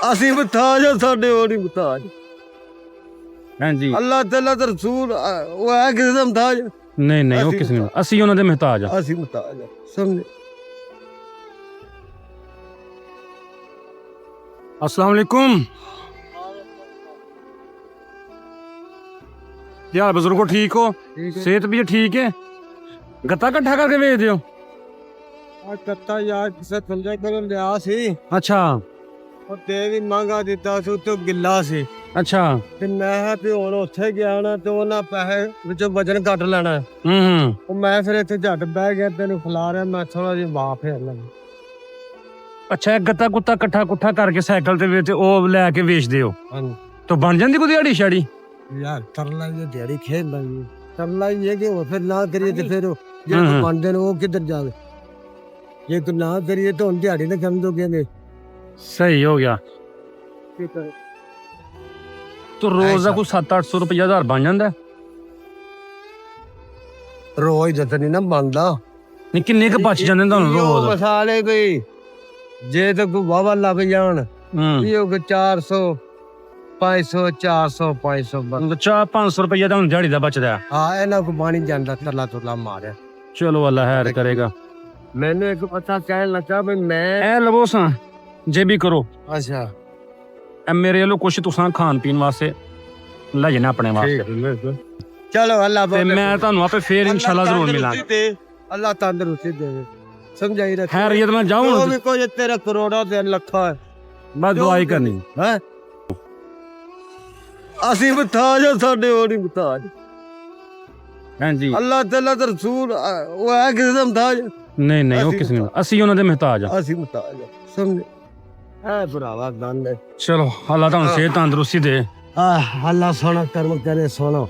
ਅਸੀਂ ਮੁਹਤਾਜ ਆ, ਸਾਡੇ ਉਹ ਨਹੀਂ ਮੁਹਤਾਜ। ਹਾਂਜੀ ਅੱਲਾਹ ਤਾਲਾ ਤੇ ਰਸੂਲ ਉਹ ਹੈ ਕਿਸੇ ਦਾ ਮੁਹਤਾਜ? ਨਹੀਂ ਨਹੀਂ, ਉਹ ਕਿਸੇ ਨੂੰ, ਅਸੀਂ ਉਹਨਾਂ ਦੇ ਮੁਹਤਾਜ ਆ। ਅਸੀਂ ਮੁਹਤਾਜ ਆ, ਸਮਝੇ? अस्सलाम वालेकुम। यार बुजुर्गो ठीक हो? सेहत भी ठीक है? गत्ता इकट्ठा करके भेज दियो। ਕੱਤਾ ਯਾਰ ਕਿਸੇ ਥੰਜਾ ਕਰਨ ਲਿਆ ਸੀ, अच्छा ਉਹ ਤੇ ਵੀ ਮੰਗਾ ਦਿੱਤਾ ਸੀ, ਉੱਤੇ ਗਿੱਲਾ ਸੀ अच्छा। ਤੇ ਮੈਂ ਕਿਹਾ ਵੀ ਹੁਣ ਉੱਥੇ ਗਿਆ ਨਾ ਤੇ ਉਹਨਾਂ ਪੈਸੇ ਵਿੱਚੋਂ ਵਜਨ ਕੱਟ ਲੈਣਾ। ਉਹ ਮੈਂ ਫਿਰ ਇੱਥੇ ਝੱਟ ਬਹਿ ਗਿਆ, ਤੈਨੂੰ ਖਿਲਾ ਰਿਹਾ, ਮੈਂ ਥੋੜਾ ਜਿਹਾ ਵਾਹ ਫੇਰ ਲੱਗਾ। अच्छा, गत्ता कुत्ता इकट्ठा कुट्ठा करके साइकिल ते वेच ओ लेके बेच दियो ਹਾਂਜੀ तो बन जांदी कोई दिहाड़ी शाड़ी? ਯਾਰ ਤਰਲਾ ਇਹ ਦਿਹਾੜੀ ਖੇਡ ਲਈ, ਤਰਲਾ ਇਹ ਕਿ ਉਹ ਫਿਰ ਨਾ ਕਰੀਏ ਤੇ ਫਿਰ ਜਿਹੜੇ ਬਣਦੇ ਨੇ ਉਹ ਕਿੱਧਰ ਜਾਵੇ। ਜੇ ਤੂੰ ਨਾ ਕਰੀਏ ਤਾਂ ਹੁਣ ਦਿਹਾੜੀ ਨਾ ਕੰਮ ਦੋਗੇ ਨੇ। सही हो गया। तो रोज का कोई 700-800 रुपया हजार बन जांदा? ਰੋਜ਼ ਜਦ ਨਹੀਂ ਨਾ ਬਣਦਾ। नहीं किन्ने क बच जांदे तुहानू रोज? ਮਸਾਲੇ ਕੋਈ ਜੇ ਤਾਂ ਕੋਈ ਵਾਵਾ ਲੱਗ ਜਾਣ ਇਹ ਉਹ 400 500 400 500 तो 400-500 रुपया तुहानू दिहाड़ी दा बचदा है। ਹਾਂ ਇਹਨਾਂ ਕੋ ਪਾਣੀ ਜਾਂਦਾ, ਤਰਲਾ ਤੁਰਲਾ ਮਾਰਿਆ। चलो अल्लाह खैर करेगा। ਮੈਨੂੰ ਇੱਕ ਪਤਾ ਕਹਿਣ ਲੱਗਾ ਵੀ ਮੈਂ ए लवो सा जे भी करो, ਅੱਛਾ ए मेरे वालों कुछ तुसां खान पीन वास्ते ले जाना अपने वास्ते, ਚਲੋ ਅੱਲਾਹ ते मैं तुहानू आपे फिर इंशाल्लाह जरूर मिलांगा। ਅੱਲਾਹ ਤੰਦਰੁਸਤੀ ਦੇਵੇ, ਸਮਝਾਈ ਰੱਖ। खैरियत मैं जाऊं ਉਹ ਵੀ ਕੋਈ ਤੇਰਾ ਕਰੋੜਾਂ ਤੇ ਲੱਖਾਂ ਹੈ, मैं दुआई करनी ਹੈ। ਅਸੀਂ ਮੁਹਤਾਜ ਆ, ਸਾਡੇ ਉਹ ਨਹੀਂ ਮੁਹਤਾਜ। हां जी। ਅੱਲਾਹ ਤਾਲਾ ਤੇ ਰਸੂਲ ਉਹ ਹੈ ਕਿਸੇ ਦਾ ਮੁਹਤਾਜ? नहीं नहीं, वो किसी ने, ਅਸੀਂ ਉਹਨਾਂ ਦੇ ਮੁਹਤਾਜ ਆ। ਅਸੀਂ ਮੁਹਤਾਜ ਆ, ਸਮਝੇ? ਐ ਭਰਾਵਾ ਗੰਦ ਹੈ। ਚਲੋ ਅੱਲਾਹ ਤੁਹਾਨੂੰ ਸਿਹਤ ਤੰਦਰੁਸਤੀ ਦੇ। ਅੱਲਾਹ ਸੋਹਣਾ ਕਰਮ ਕਰੇ, ਸੋਹਣਾ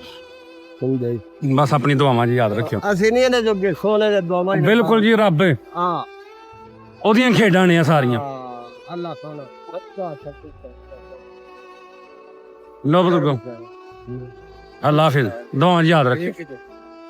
ਸਮਝੇ। ਬਸ ਆਪਣੀ ਦੁਆਵਾਂ 'ਚ ਯਾਦ ਰੱਖਿਓ। ਅਸੀਂ ਨਹੀਂ ਇਹਨੇ ਜੋਗੇ ਸੋਹਣੇ ਦੇ ਦੁਆਵਾਂ। ਬਿਲਕੁਲ ਜੀ, ਰੱਬ ਹਾਂ ਉਹਦੀਆਂ ਖੇਡਾਂ ਨੇ ਆ ਸਾਰੀਆਂ। ਅੱਲਾਹ ਸੋਹਣਾ ਲੋ ਬਜ਼ੁਰਗੋ, ਅੱਲਾਹ ਹਾਫਿਜ਼, ਦੁਆਵਾਂ 'ਚ ਯਾਦ ਰੱਖਿਓ।